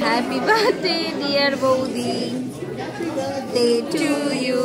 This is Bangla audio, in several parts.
হ্যাপি বার্থডে ডিয়ার বৌদি, ডে টু ইউ।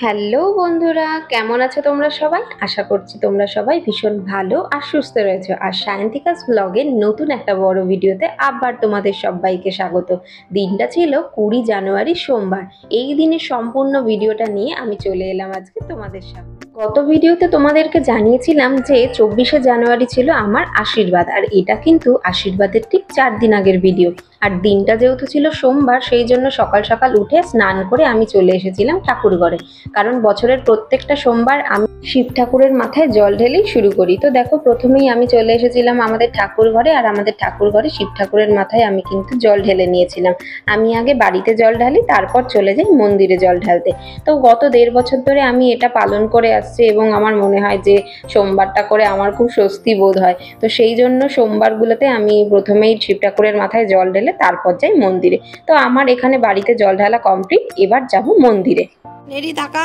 হ্যালো বন্ধুরা, কেমন আছো তোমরা সবাই? আশা করছি তোমরা সবাই ভীষণ ভালো আর সুস্থ রয়েছো। আর সায়ন্তিকাস ব্লগের নতুন একটা বড় ভিডিওতে আবার তোমাদের সবাইকে স্বাগত। দিনটা ছিল 20 জানুয়ারি সোমবার। এই দিনের সম্পূর্ণ ভিডিওটা নিয়ে আমি চলে এলাম আজকে তোমাদের সামনে। গত ভিডিওতে তোমাদেরকে জানিয়েছিলাম যে 24শে জানুয়ারি ছিল আমার আশীর্বাদ, আর এটা কিন্তু আশীর্বাদের ঠিক 4 দিন আগের ভিডিও। আর দিনটা যেহেতু ছিল সোমবার, সেই জন্য সকাল সকাল উঠে স্নান করে আমি চলে এসেছিলাম ঠাকুর ঘরে। কারণ বছরের প্রত্যেকটা সোমবার আমি শিব ঠাকুরের মাথায় জল ঢেলেই শুরু করি। তো দেখো, প্রথমেই আমি চলে এসেছিলাম আমাদের ঠাকুর ঘরে, আর আমাদের ঠাকুর ঘরে শিব ঠাকুরের মাথায় আমি কিন্তু জল ঢেলে নিয়েছিলাম। আমি আগে বাড়িতে জল ঢালি, তারপর চলে যাই মন্দিরে জল ঢালতে। তো গত 1.5 বছর ধরে আমি এটা পালন করে আসছি, এবং আমার মনে হয় যে সোমবারটা করে আমার খুব স্বস্তি বোধ হয়। তো সেই জন্য সোমবারগুলোতে আমি প্রথমেই শিব ঠাকুরের মাথায় জল ঢেলে তারপর যাই মন্দিরে। তো আমার এখানে বাড়িতে জল ঢালা কমপ্লিট, এবার যাব মন্দিরে। নেডি তাকা,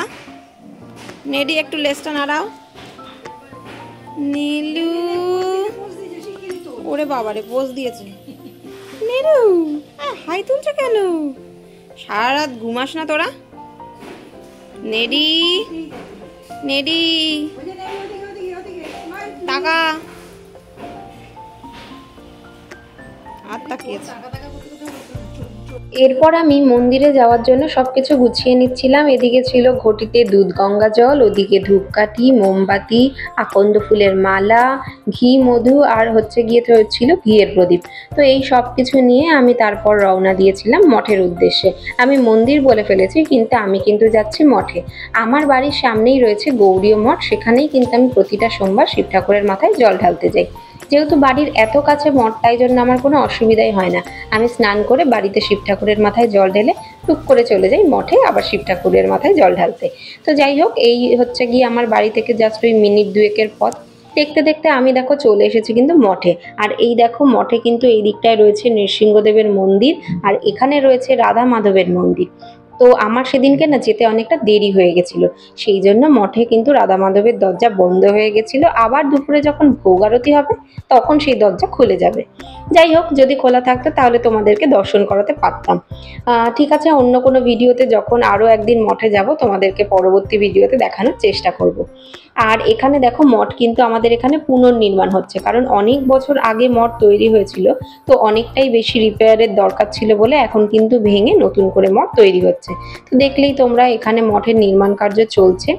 নেডি একটু লেজটা নাড়াও। নীলু, ওরে বাবারে পোজ দিয়েছে। নীলু হাই তুলছে কেন? সারা রাত ঘুমাস না তোরা? নেডি, নেডি তাকা, আর তাকিয়েছে। এরপর আমি মন্দিরে যাওয়ার জন্য সবকিছু গুছিয়ে নিচ্ছিলাম। এদিকে ছিল ঘটিতে দুধ গঙ্গা জল, ওদিকে ধূপকাঠি, মোমবাতি, আকন্দ ফুলের মালা, ঘি, মধু, আর ছিল ঘিয়ের প্রদীপ। তো এই সব কিছু নিয়ে আমি তারপর রওনা দিয়েছিলাম মঠের উদ্দেশ্যে। আমি মন্দির বলে ফেলেছি, কিন্তু আমি কিন্তু যাচ্ছি মঠে। আমার বাড়ির সামনেই রয়েছে গৌরীয় মঠ, সেখানেই কিন্তু আমি প্রতিটা সোমবার শিব ঠাকুরের মাথায় জল ঢালতে যাই। যেহেতু বাড়ির এত কাছে মঠ, তাই জন্য আমার কোনো অসুবিধাই হয় না। আমি স্নান করে বাড়িতে শিব ঠাকুরের মাথায় জল ঢেলে টুক করে চলে যাই মঠে আবার শিব ঠাকুরের মাথায় জল ঢালতে। তো যাই হোক, এই গিয়ে আমার বাড়ি থেকে জাস্ট ওই মিনিট 2-এর পথ। দেখতে দেখতে আমি দেখো চলে এসেছি কিন্তু মঠে। আর এই দেখো, মঠে কিন্তু এই দিকটায় রয়েছে নৃসিংহদেবের মন্দির, আর এখানে রয়েছে রাধা মাধবের মন্দির। তো আমার সেদিনকে না যেতে অনেকটা দেরি হয়ে গেছিল, সেই জন্য মঠে কিন্তু রাধা মাধবের দরজা বন্ধ হয়ে গেছিল। আবার দুপুরে যখন ভোগ আরতি হবে তখন সেই দরজা খুলে যাবে। যাই হোক, যদি খোলা থাকতো তাহলে তোমাদেরকে দর্শন করাতে পারতাম। ঠিক আছে, অন্য কোনো ভিডিওতে যখন আরও একদিন মঠে যাব তোমাদেরকে পরবর্তী ভিডিওতে দেখানোর চেষ্টা করব। আর এখানে দেখো, মঠ কিন্তু আমাদের এখানে পুনর্নির্মাণ হচ্ছে, কারণ অনেক বছর আগে মঠ তৈরি হয়েছিল। তো অনেকটাই বেশি রিপেয়ারের দরকার ছিল বলে এখন কিন্তু ভেঙে নতুন করে মঠ তৈরি হচ্ছে। তো দেখলেই তোমরা, এখানে মঠের নির্মাণ কার্য চলছে।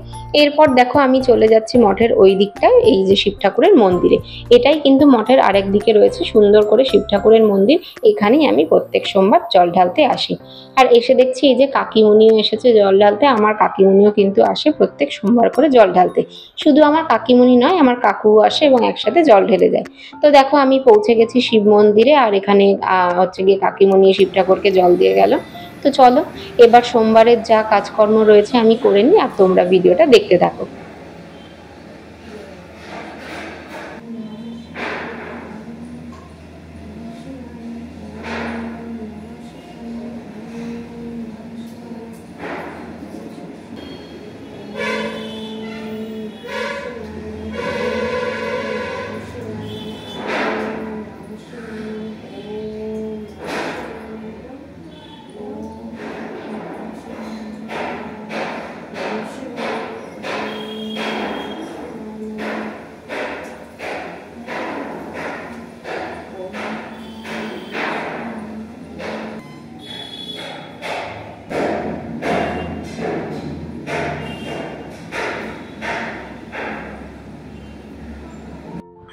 এরপর দেখো, আমি চলে যাচ্ছি মঠের ওই দিকটায়, এই যে শিব ঠাকুরের মন্দিরে। এটাই কিন্তু মঠের আরেক দিকে রয়েছে সুন্দর করে শিব ঠাকুরের মন্দির। এখানেই আমি প্রত্যেক সোমবার জল ঢালতে আসি। আর এসে দেখছি এই যে কাকিমুনিও এসেছে জল ঢালতে। আমার কাকিমুনিও কিন্তু আসে প্রত্যেক সোমবার করে জল ঢালতে। শুধু আমার কাকিমুনি নয়, আমার কাকুও আসে এবং একসাথে জল ঢেলে যায়। তো দেখো, আমি পৌঁছে গেছি শিব মন্দিরে, আর এখানে গিয়ে কাকিমুনি শিব ঠাকুরকে জল দিয়ে গেল। তো চলো, এবার সোমবারের যা কাজকর্ম রয়েছে আমি করে নিই, আর তোমরা ভিডিওটা দেখতে থাকো।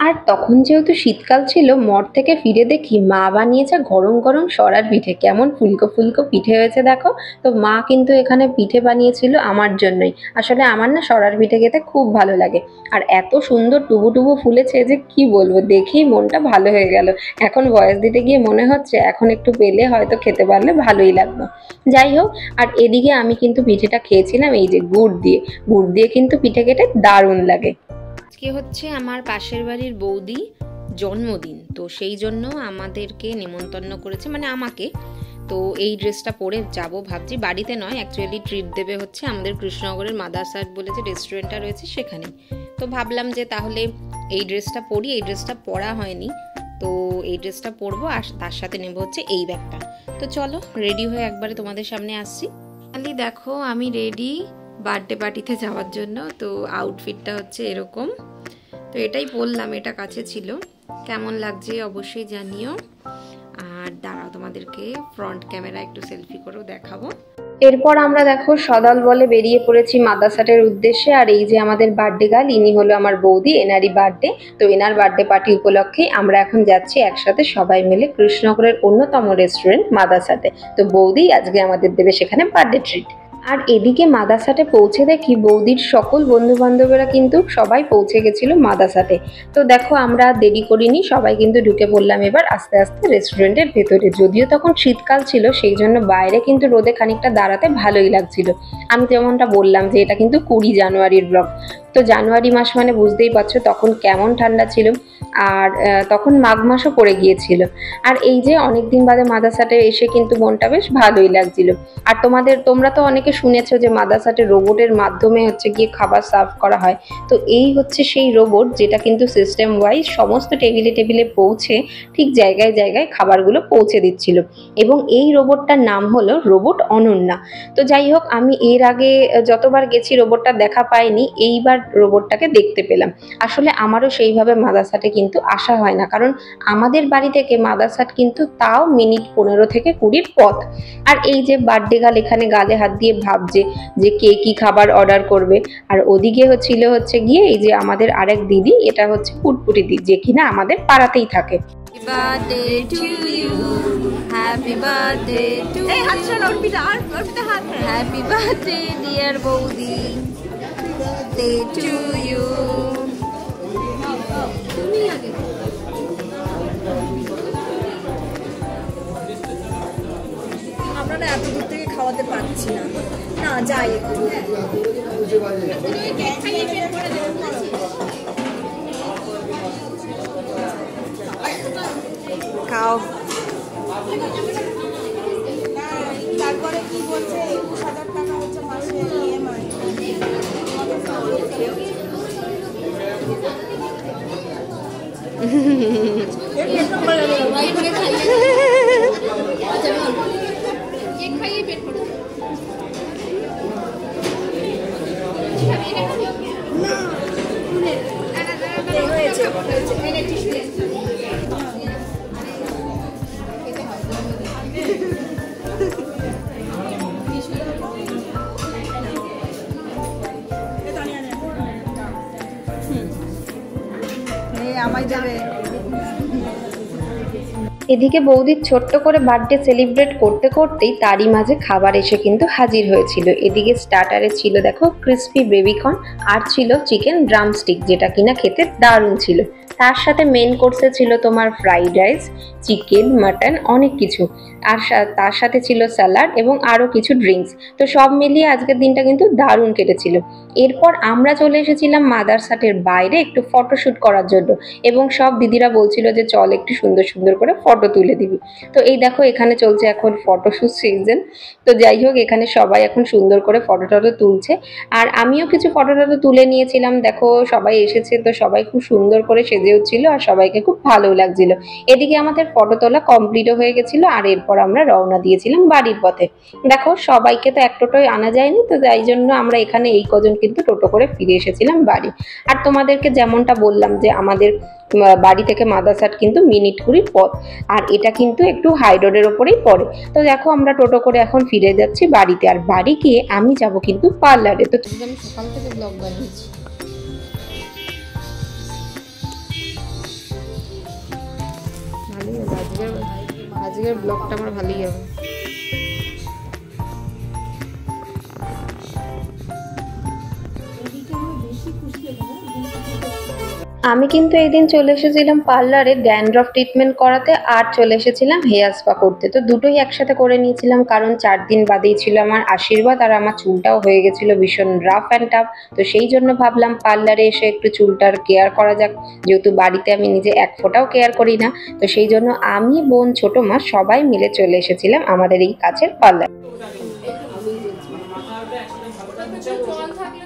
আর তখন যেহেতু শীতকাল ছিল, মঠ থেকে ফিরে দেখি মা বানিয়েছে গরম গরম সরার পিঠে। কেমন ফুলকো ফুলকো পিঠে হয়েছে দেখো। তো মা কিন্তু এখানে পিঠে বানিয়েছিল আমার জন্যই। আসলে আমার না সরার পিঠে খেতে খুব ভালো লাগে, আর এত সুন্দর টুবু টুবু ফুলেছে যে কি বলবো, দেখেই মনটা ভালো হয়ে গেল। এখন ভয়েস দিতে গিয়ে মনে হচ্ছে এখন একটু পেলে হয়তো খেতে পারলে ভালোই লাগতো। যাই হোক, আর এদিকে আমি কিন্তু পিঠেটা খেয়েছিলাম এই যে গুড় দিয়ে কিন্তু পিঠে খেতে দারুণ লাগে। আজকে আমার পাশের বাড়ির বৌদি জন্মদিন, তো সেই জন্য আমাদেরকে নেমন্তন্ন করেছে, মানে আমাকে। তো এই ড্রেসটা পরে যাব ভাবছি, বাড়িতে নয়, অ্যাকচুয়ালি ট্রিট দেবে হচ্ছে আমাদের কৃষ্ণনগরের মাদারসাট বলে যে রেস্টুরেন্টটা রয়েছে সেখানে। তো ভাবলাম যে তাহলে এই ড্রেসটা পরি, এই ড্রেসটা পরা হয়নি, তো এই ড্রেসটা পরবো আর তার সাথে নেব হচ্ছে এই ব্যাগটা। তো চলো রেডি হয়ে একবারে তোমাদের সামনে আসছি। খালি দেখো আমি রেডি বার্থডে পার্টিতে যাওয়ার জন্য। তো আউটফিটটা হচ্ছে এরকম, তো এটাই পরলাম, এটা কাছে ছিল। কেমন লাগছে অবশ্যই জানিও। আর দাঁড়াও তোমাদেরকে ফ্রন্ট ক্যামেরা একটু সেলফি করেও দেখাবো। এরপর আমরা দেখো সদল বলে বেরিয়ে পড়েছি মাদারসাটের উদ্দেশ্যে। আর এই যে আমাদের বার্থডে গার্ল, ইনি হলো আমার বৌদি, এনারই বার্থডে। তো এনার বার্থডে পার্টি উপলক্ষে আমরা এখন যাচ্ছি একসাথে সবাই মিলে কৃষ্ণনগরের অন্যতম রেস্টুরেন্ট মাদারসাটে। তো বৌদি আজকে আমাদের দেবে সেখানে বার্থডে ট্রিট। আর এদিকে মাদারসাটে পৌঁছে দেখি বৌদির সকল বন্ধু বান্ধবেরা কিন্তু সবাই পৌঁছে গেছিল মাদারসাটে। তো দেখো আমরা দেরি করিনি, সবাই কিন্তু ঢুকে পড়লাম এবার আস্তে আস্তে রেস্টুরেন্টের ভেতরে। যদিও তখন শীতকাল ছিল, সেই জন্য বাইরে কিন্তু রোদে খানিকটা দাঁড়াতে ভালোই লাগছিল। আমি যেমনটা বললাম যে এটা কিন্তু 20 জানুয়ারির ব্লগ। তো জানুয়ারি মাস মানে বুঝতেই পারছো তখন কেমন ঠান্ডা ছিল, আর তখন মাঘ মাসও পড়ে গিয়েছিল। আর এই যে অনেকদিন বাদে মাদারসাটে এসে কিন্তু মনটা বেশ ভালোই লাগছিল। আর তোমরা তো অনেকে শুনেছো যে মাদারসাটে রোবটের মাধ্যমে হচ্ছে গিয়ে খাবার সার্ভ করা হয়। তো এই হচ্ছে সেই রোবট যেটা কিন্তু সিস্টেম ওয়াইজ সমস্ত টেবিলে টেবিলে পৌঁছে ঠিক জায়গায় জায়গায় খাবারগুলো পৌঁছে দিচ্ছিল। এবং এই রোবটটার নাম হলো রোবট অনন্যা। তো যাই হোক, আমি এর আগে যতবার গেছি রোবটটা দেখা পাইনি, এইবার রোবটটাকে দেখতে পেলাম। আসলে আমারও সেইভাবে মাদারসাটে কিন্তু আসা হয় না, কারণ আমাদের বাড়ি থেকে মাদারসাট কিন্তু তাও মিনিট 15 থেকে 20 পথ। আর এই যে বার্থডে গার্ল এখানে গালে হাত দিয়ে ভাবছে যে কে কি খাবার অর্ডার করবে। আর ওদিকে হচ্ছে গিয়ে এই যে আমাদের আরেক দিদি, এটা হচ্ছে পুটপুটি দিদি, যে কিনা আমাদের পাড়াতেই থাকে। Happy birthday to you, happy birthday dear বৌদি, টু ইউ। আমরা না এত দূর থেকে খাওয়াতে পারছি না, না যাই একটু খাও। তারপরে কি বলছে 21,000 টাকা হচ্ছে মাসে ইএমআই। এদিকে বৌদির ছোট্ট করে বার্থডে সেলিব্রেট করতে করতেই তারই মাঝে খাবার এসে কিন্তু হাজির হয়েছিল। এদিকে স্টার্টারে ছিল দেখো ক্রিস্পি বেবিকর্ন, আর ছিল চিকেন ড্রামস্টিক, যেটা কিনা খেতে দারুণ ছিল। তার সাথে মেন কোর্সে ছিল তোমার ফ্রাইড রাইস, চিকেন, মাটন, অনেক কিছু। আর তার সাথে ছিল স্যালাড এবং আরও কিছু ড্রিঙ্কস। তো সব মিলিয়ে আজকের দিনটা কিন্তু দারুণ কেটেছিল। এরপর আমরা চলে এসেছিলাম মাদারসাটের বাইরে একটু ফটোশ্যুট করার জন্য, এবং সব দিদিরা বলছিল যে চল একটু সুন্দর সুন্দর করে ফটো তুলে দিবি। তো এই দেখো এখানে চলছে এখন ফটোশ্যুট সিজন। তো যাই হোক, এখানে সবাই এখন সুন্দর করে ফটো টটো তুলছে, আর আমিও কিছু ফটো টটো তুলে নিয়েছিলাম। দেখো সবাই এসেছে, তো সবাই খুব সুন্দর করে সেজেও ছিল, আর সবাইকে খুব ভালো লাগছিল। এদিকে আমাদের ফটো তোলা কমপ্লিটও হয়ে গেছিল, আর এরপর আমরা রওনা দিয়েছিলাম বাড়ির পথে। দেখো সবাইকে তো এক টোটোয় আনা যায়নি, তো যাই জন্য আমরা এখানে এই কজন কিন্তু টোটো করে ফিরে এসেছিলাম বাড়ি। আর তোমাদেরকে যেমনটা বললাম যে আমাদের বাড়ি থেকে মাদারসাট কিন্তু মিনিট 20 পথ, আর এটা কিন্তু একটু হাই রোডের ওপরেই পড়ে। তো দেখো আমরা টোটো করে এখন ফিরে যাচ্ছি বাড়িতে, আর বাড়ি গিয়ে আমি যাব কিন্তু পার্লারে। তো আমি সকাল থেকে ব্লগ বানিয়েছি। ভালোই হবে আজকের ব্লগটা, আমার ভালোই হবে। আমি কিন্তু এই দিন চলে এসেছিলাম পার্লারে ড্যান্ড্রফ ট্রিটমেন্ট করাতে, আর চলে এসেছিলাম হেয়ার স্পা করতে। তো দুটোই একসাথে করে নিয়েছিলাম, কারণ 4 দিন বাদেই ছিল আমার আশীর্বাদ, আর আমার চুলটাও হয়ে গেছিল ভীষণ রাফ অ্যান্ড টাফ। তো সেই জন্য ভাবলাম পার্লারে এসে একটু চুলটার কেয়ার করা যাক, যেহেতু বাড়িতে আমি নিজে এক ফোঁটাও কেয়ার করি না। তো সেই জন্য আমি, বোন, ছোট মা সবাই মিলে চলে এসেছিলাম আমাদের এই কাছের পার্লার। জল থাকলে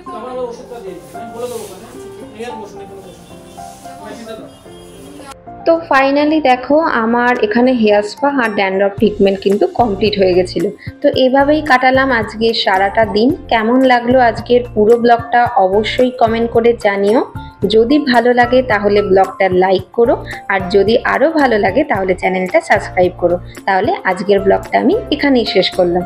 তো ফাইনালি দেখো আমার এখানে হেয়ার স্পা আর ড্যান্ড্রফ ট্রিটমেন্ট কিন্তু কমপ্লিট হয়ে গেছিলো। তো এভাবেই কাটালাম আজকে সারাটা দিন। কেমন লাগলো আজকের পুরো ব্লগটা অবশ্যই কমেন্ট করে জানিও। যদি ভালো লাগে তাহলে ব্লগটা লাইক করো, আর যদি আরও ভালো লাগে তাহলে চ্যানেলটা সাবস্ক্রাইব করো। তাহলে আজকের ব্লগটা আমি এখানেই শেষ করলাম।